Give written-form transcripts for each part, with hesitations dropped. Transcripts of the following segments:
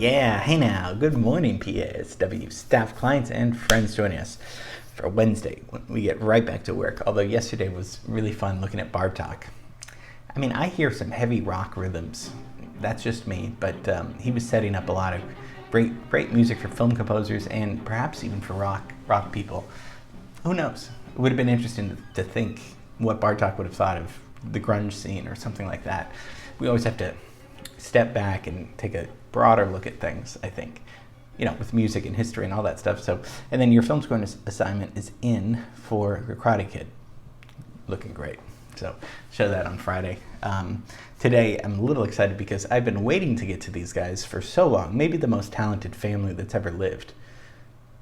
Yeah, hey now, good morning PSW staff, clients, and friends joining us for Wednesday when we get right back to work. Although yesterday was really fun looking at Bartok. I mean, I hear some heavy rock rhythms. That's just me, but he was setting up a lot of great music for film composers and perhaps even for rock people. Who knows? It would have been interesting to think what Bartok would have thought of the grunge scene or something like that. We always have to step back and take a broader look at things, I think, with music and history and all that stuff. So, and then your film scoring assignment is in for The Karate Kid. Looking great. So, show that on Friday. Today, I'm a little excited because I've been waiting to get to these guys for so long. Maybe the most talented family that's ever lived.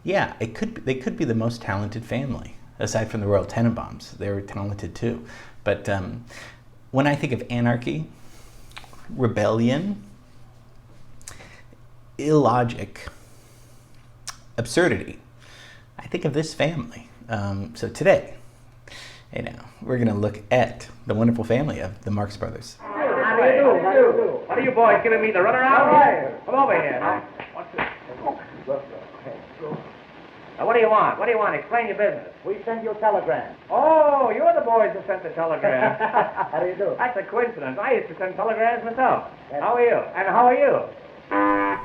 Yeah, they could be the most talented family, aside from the Royal Tenenbaums. They were talented too. But when I think of anarchy, rebellion, illogic, absurdity, I think of this family. So today, we're going to look at the wonderful family of the Marx Brothers. How do you do? What are you boys giving me the runaround? Right. Come over here. What's this? What do you want? What do you want? Explain your business. We send you a telegram. Oh, you're the boys who sent the telegram. How do you do? That's a coincidence. I used to send telegrams myself. How are you? And how are you?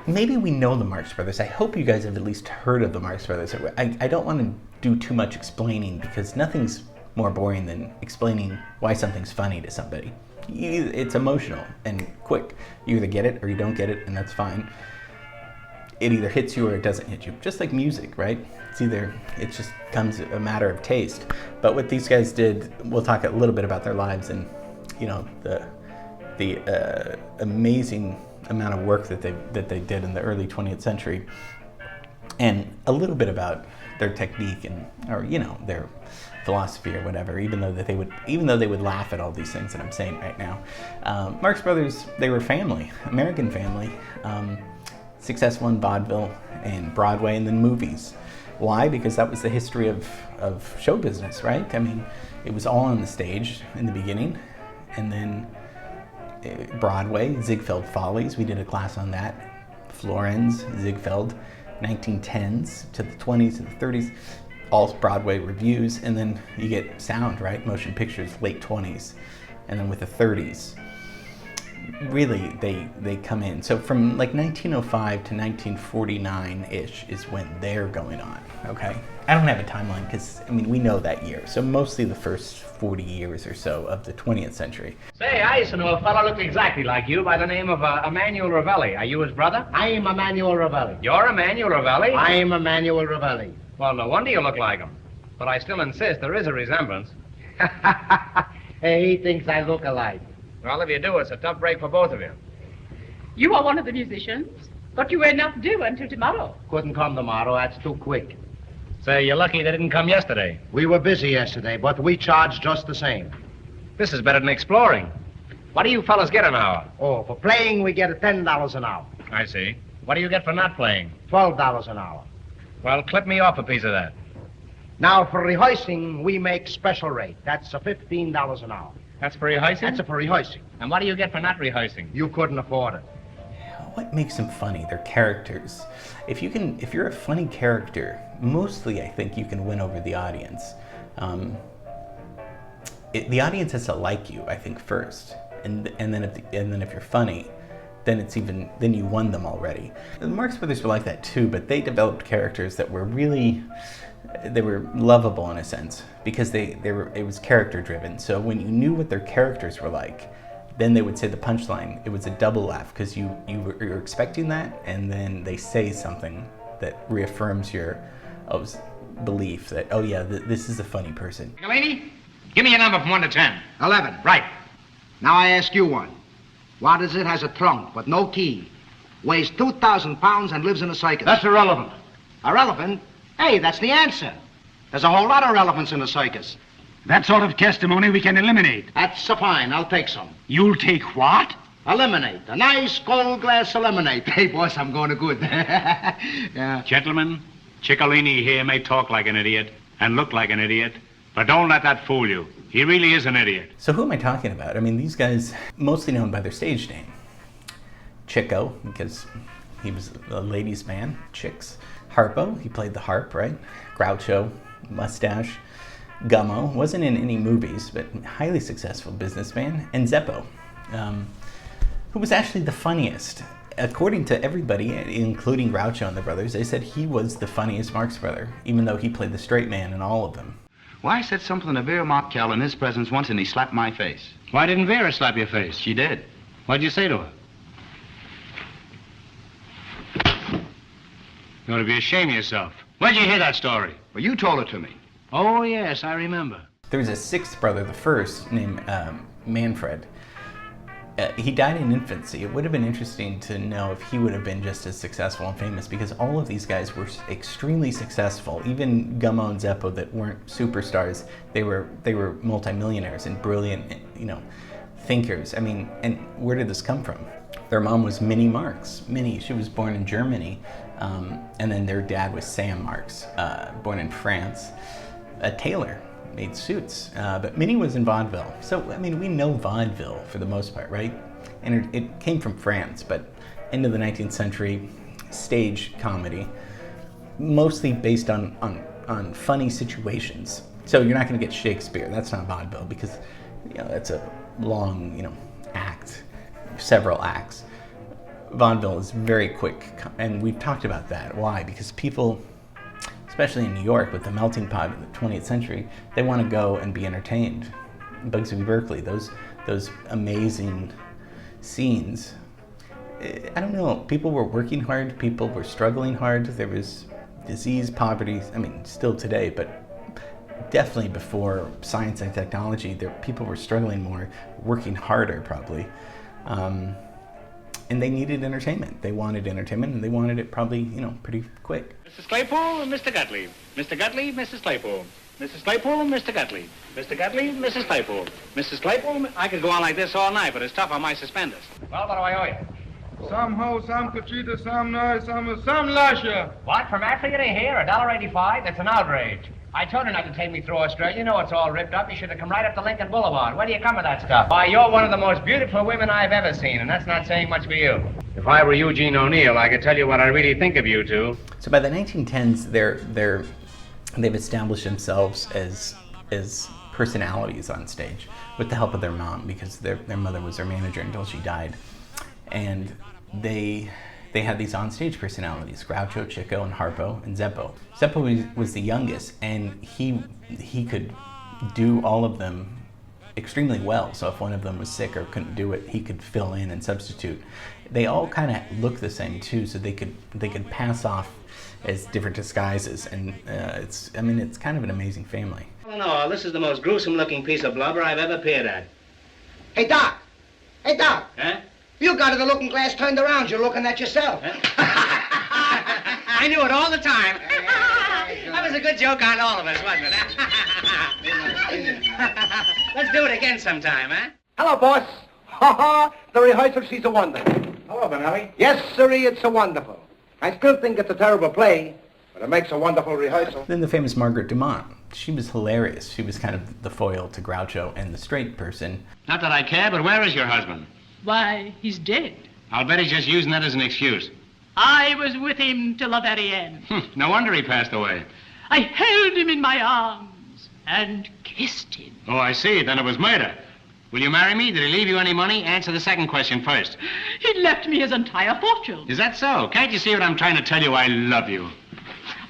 Maybe we know the Marx Brothers. I hope you guys have at least heard of the Marx Brothers. I don't want to do too much explaining because nothing's more boring than explaining why something's funny to somebody. It's emotional and quick. You either get it or you don't get it, and that's fine. It either hits you or it doesn't hit you. Just like music, right? It just comes a matter of taste. But what these guys did, we'll talk a little bit about their lives and, the amazing amount of work that they did in the early 20th century, and a little bit about their technique or their philosophy or whatever. Even though they would laugh at all these things that I'm saying right now, Marx Brothers, they were family, American family, successful in vaudeville and Broadway and then movies. Why? Because that was the history of show business, right? I mean, it was all on the stage in the beginning, and then Broadway, Ziegfeld Follies, we did a class on that. Florenz, Ziegfeld, 1910s to the 20s and the 30s, all Broadway reviews, and then you get sound, right? Motion pictures, late 20s, and then with the 30s. Really, they come in. So from like 1905 to 1949-ish is when they're going on, okay? I don't have a timeline because, we know that year. So mostly the first 40 years or so of the 20th century. Say, I used to know a fellow looked exactly like you by the name of Emmanuel Ravelli. Are you his brother? I am Emmanuel Ravelli. You're Emmanuel Ravelli? I am Emmanuel Ravelli. Well, no wonder you look like him. But I still insist there is a resemblance. Hey, he thinks I look alike. Well, if you do, it's a tough break for both of you. You are one of the musicians, but you were not due until tomorrow. Couldn't come tomorrow, that's too quick. Say, you're lucky they didn't come yesterday. We were busy yesterday, but we charge just the same. This is better than exploring. What do you fellas get an hour? Oh, for playing, we get $10 an hour. I see. What do you get for not playing? $12 an hour. Well, clip me off a piece of that. Now, for rehearsing, we make special rate. That's $15 an hour. That's for rehearsing? That's for rehearsing. And what do you get for not rehearsing? You couldn't afford it. What makes them funny? Their characters. If you're a funny character, mostly I think you can win over the audience. The audience has to like you, I think, first, and then if you're funny, then you won them already. The Marx Brothers were like that too, but they developed characters that were really. They were lovable in a sense because it was character driven. So when you knew what their characters were like, then they would say the punchline. It was a double laugh because you're expecting that, and then they say something that reaffirms your belief that, oh yeah, this is a funny person. Lady, give me a number from 1 to 10. 11. Right. Now I ask you one. What is it? Has a trunk but no key, weighs 2,000 pounds and lives in a circus? That's irrelevant. Irrelevant? Hey, that's the answer. There's a whole lot of relevance in the circus. That sort of testimony we can eliminate. That's fine. I'll take some. You'll take what? Eliminate. A nice cold glass of lemonade. Hey, boss, I'm going to good. Yeah. Gentlemen, Ciccolini here may talk like an idiot and look like an idiot, but don't let that fool you. He really is an idiot. So who am I talking about? These guys, mostly known by their stage name. Chico, because He was a ladies' man, chicks. Harpo, he played the harp, right? Groucho, mustache. Gummo, wasn't in any movies, but highly successful businessman. And Zeppo, who was actually the funniest. According to everybody, including Groucho and the brothers, they said he was the funniest Marx brother, even though he played the straight man in all of them. Well, I said something to Vera Markel in his presence once, and he slapped my face. Why didn't Vera slap your face? She did. What'd you say to her? You ought to be ashamed of yourself. Where'd you hear that story? Well, you told it to me. Oh, yes, I remember. There was a sixth brother, the first, named Manfred. He died in infancy. It would have been interesting to know if he would have been just as successful and famous, because all of these guys were extremely successful. Even Gummo and Zeppo, that weren't superstars, they were multimillionaires and brilliant, thinkers. I mean, and where did this come from? Their mom was Minnie Marx. Minnie, she was born in Germany, and then their dad was Sam Marx, born in France, a tailor. Made suits, but Minnie was in vaudeville. So, I mean, we know vaudeville for the most part, right? And it came from France, but into the 19th century, stage comedy, mostly based on funny situations. So you're not going to get Shakespeare. That's not vaudeville, because that's a long, act, several acts. Vaudeville is very quick, and we've talked about that. Why? Because people, especially in New York with the melting pot of the 20th century, they want to go and be entertained. Bugsy Berkeley, those amazing scenes. I don't know, people were working hard, people were struggling hard, there was disease, poverty, I mean, still today, but definitely before science and technology, people were struggling more, working harder probably. And they needed entertainment. They wanted entertainment, and they wanted it probably, pretty quick. Mrs. Claypool and Mr. Gottlieb. Mr. Gottlieb, Mrs. Claypool. Mrs. Claypool and Mr. Gottlieb. Mr. Gottlieb, Mrs. Claypool. Mrs. Claypool, I could go on like this all night, but it's tough on my suspenders. Well, what do I owe you? Some hoe, some Conchita, some nice, some lasher. What, from Africa to here, $1.85? That's an outrage. I told her not to take me through Australia. You know it's all ripped up. You should have come right up to Lincoln Boulevard. Where do you come with that stuff? Why, you're one of the most beautiful women I've ever seen, and that's not saying much for you. If I were Eugene O'Neill, I could tell you what I really think of you two. So by the 1910s, they've established themselves as personalities on stage with the help of their mom, because their mother was their manager until she died. And they had these on-stage personalities, Groucho, Chico, and Harpo, and Zeppo. Zeppo was the youngest, and he could do all of them extremely well. So if one of them was sick or couldn't do it, he could fill in and substitute. They all kind of look the same too, so they could pass off as different disguises, and it's kind of an amazing family. Oh, no, this is the most gruesome-looking piece of blubber I've ever peered at. Hey, Doc! Hey, Doc! Huh? You got the looking glass turned around. You're looking at yourself. I knew it all the time. That was a good joke on all of us, wasn't it? Let's do it again sometime, huh? Hello, boss. Ha ha! The rehearsal, she's a wonder. Hello, Benelli. Yes, sirree, it's a wonderful. I still think it's a terrible play, but it makes a wonderful rehearsal. Then the famous Margaret Dumont. She was hilarious. She was kind of the foil to Groucho and the straight person. Not that I care, but where is your husband? Why, he's dead. I'll bet he's just using that as an excuse. I was with him till the very end. No wonder he passed away. I held him in my arms and kissed him. Oh, I see. Then it was murder. Will you marry me? Did he leave you any money? Answer the second question first. He left me his entire fortune. Is that so? Can't you see what I'm trying to tell you? I love you.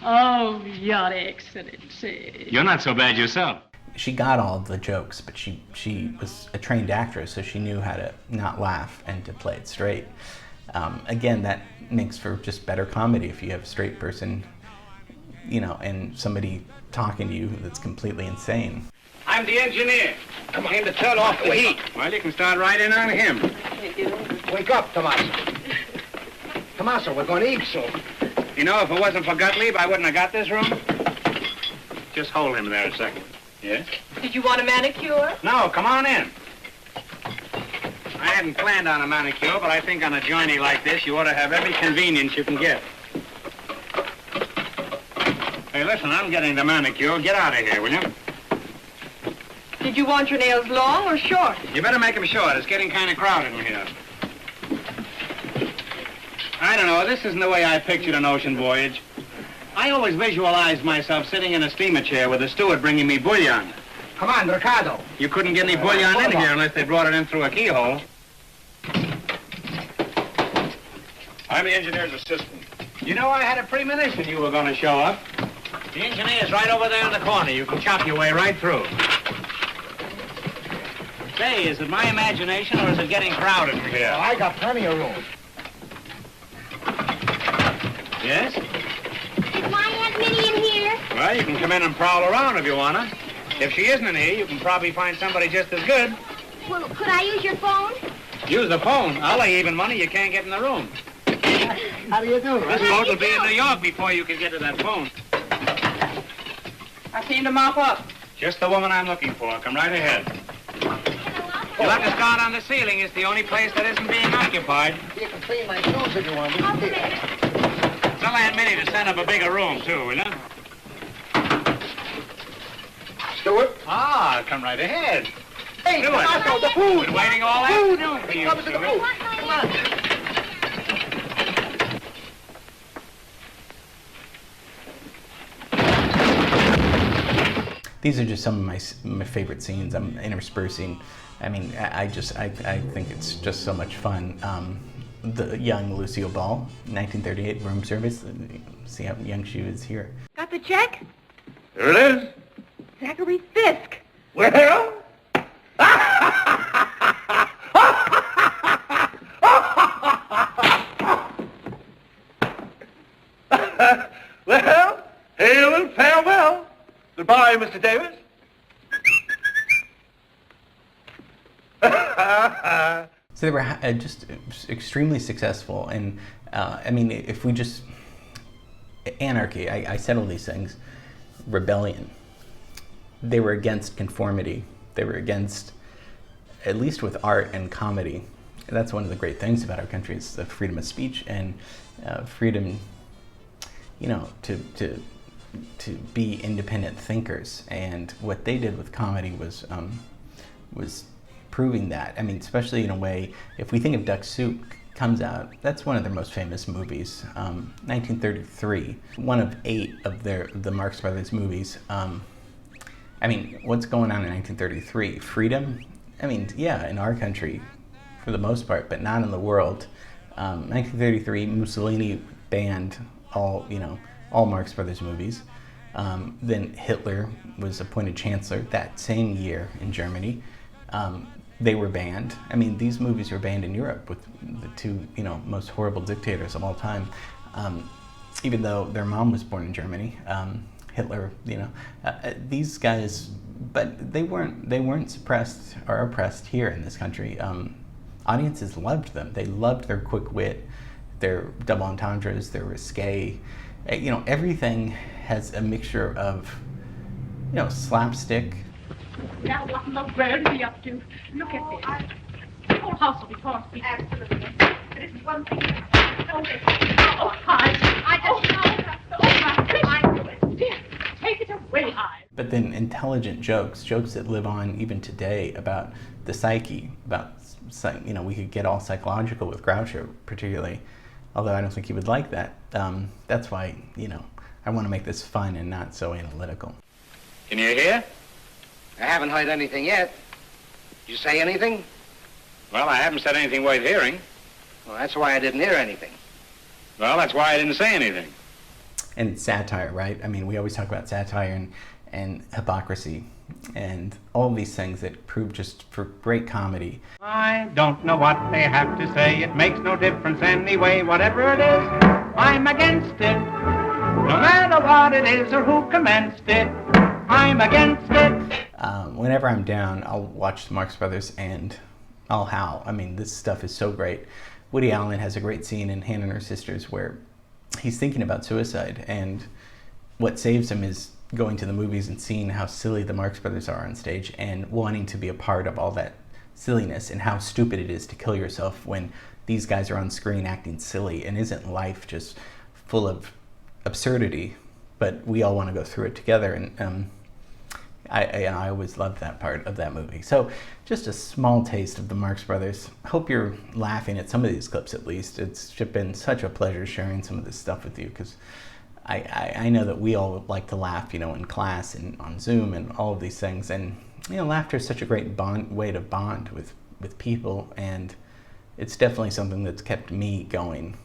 Oh, Your Excellency. You're not so bad yourself. She got all of the jokes, but she was a trained actress, so she knew how to not laugh and to play it straight. Again, that makes for just better comedy if you have a straight person, and somebody talking to you that's completely insane. I'm the engineer. Come on. Came to turn off the heat. Well, you can start right in on him. Wake up, Tommaso. Tommaso, we're going to eat soon. You know, if it wasn't for Gottlieb, I wouldn't have got this room. Just hold him there a second. Yes? Did you want a manicure? No, come on in. I hadn't planned on a manicure, but I think on a journey like this, you ought to have every convenience you can get. Hey, listen, I'm getting the manicure. Get out of here, will you? Did you want your nails long or short? You better make them short. It's getting kind of crowded in here. I don't know. This isn't the way I pictured an ocean voyage. I always visualized myself sitting in a steamer chair with a steward bringing me bouillon. Come on, Ricardo. You couldn't get any bouillon in here unless they brought it in through a keyhole. I'm the engineer's assistant. You know, I had a premonition you were going to show up. The engineer's right over there in the corner. You can chop your way right through. Say, is it my imagination or is it getting crowded in here? I got plenty of room. Yes? Is my Aunt Minnie in here? Well, you can come in and prowl around if you want to. If she isn't in here, you can probably find somebody just as good. Well, could I use your phone? Use the phone. I'll lay even money you can't get in the room. How do you do? This boat will be in New York before you can get to that phone. I came to mop up. Just the woman I'm looking for. Come right ahead. You'll have to start on the ceiling. It's the only place that isn't being occupied. You can clean my shoes if you want. Tell Aunt Minnie to send up a bigger room, too, will you? Stewart? Ah, come right ahead. Hey, Do it. Marco, the food. Been waiting all Food. afternoon for you, Come to the Stewart. food. Come on. These are just some of my favorite scenes. I'm interspersing. I mean, I think it's just so much fun. The young Lucille Ball, 1938, room service. See how young she is here. Got the check? Here it is. Zachary Fisk. Well? Well, hail and farewell. Goodbye, Mr. Davis. So they were just extremely successful, and I mean, if we just anarchy, I said all these things, rebellion. They were against conformity. They were against, at least with art and comedy. And that's one of the great things about our country is the freedom of speech and freedom, you know, to be independent thinkers. And what they did with comedy was proving that. I mean, especially in a way, if we think of Duck Soup comes out, that's one of their most famous movies, 1933, one of 8 of the Marx Brothers movies. I mean, what's going on in 1933? Freedom? I mean, yeah, in our country, for the most part, but not in the world. 1933, Mussolini banned all Marx Brothers movies. Then Hitler was appointed chancellor that same year in Germany. They were banned. I mean, these movies were banned in Europe with the 2, most horrible dictators of all time. Even though their mom was born in Germany, Hitler, these guys, but they weren't suppressed or oppressed here in this country. Audiences loved them. They loved their quick wit, their double entendres, their risque. Everything has a mixture of, slapstick. Now, what in the world are you up to? Look at this. The whole house will be torn to pieces. Absolutely. There isn't one thing. Oh, Hyde. I just know. Oh, my goodness. Dear, take it away, Hyde. But then intelligent jokes that live on even today about the psyche, about, we could get all psychological with Groucho, particularly, although I don't think he would like that. That's why, I want to make this fun and not so analytical. Can you hear? I haven't heard anything yet. Did you say anything? Well, I haven't said anything worth hearing. Well, that's why I didn't hear anything. Well, that's why I didn't say anything. And satire, right? I mean, we always talk about satire and hypocrisy and all these things that prove just for great comedy. I don't know what they have to say. It makes no difference anyway. Whatever it is, I'm against it. No matter what it is or who commenced it, I'm against it. Whenever I'm down, I'll watch the Marx Brothers and I'll howl. I mean, this stuff is so great. Woody Allen has a great scene in Hannah and Her Sisters where he's thinking about suicide, and what saves him is going to the movies and seeing how silly the Marx Brothers are on stage and wanting to be a part of all that silliness and how stupid it is to kill yourself when these guys are on screen acting silly. And isn't life just full of absurdity? But we all want to go through it together. And I always loved that part of that movie. So just a small taste of the Marx Brothers. Hope you're laughing at some of these clips at least. It's been such a pleasure sharing some of this stuff with you, because I know that we all like to laugh, in class and on Zoom and all of these things. And, laughter is such a great way to bond with people. And it's definitely something that's kept me going.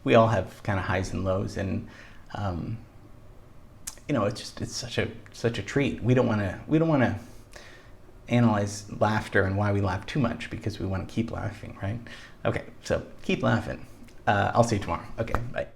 We all have kind of highs and lows. And, it's such a treat. We don't want to analyze laughter and why we laugh too much, because we want to keep laughing, right? Okay, so keep laughing. I'll see you tomorrow. Okay, bye.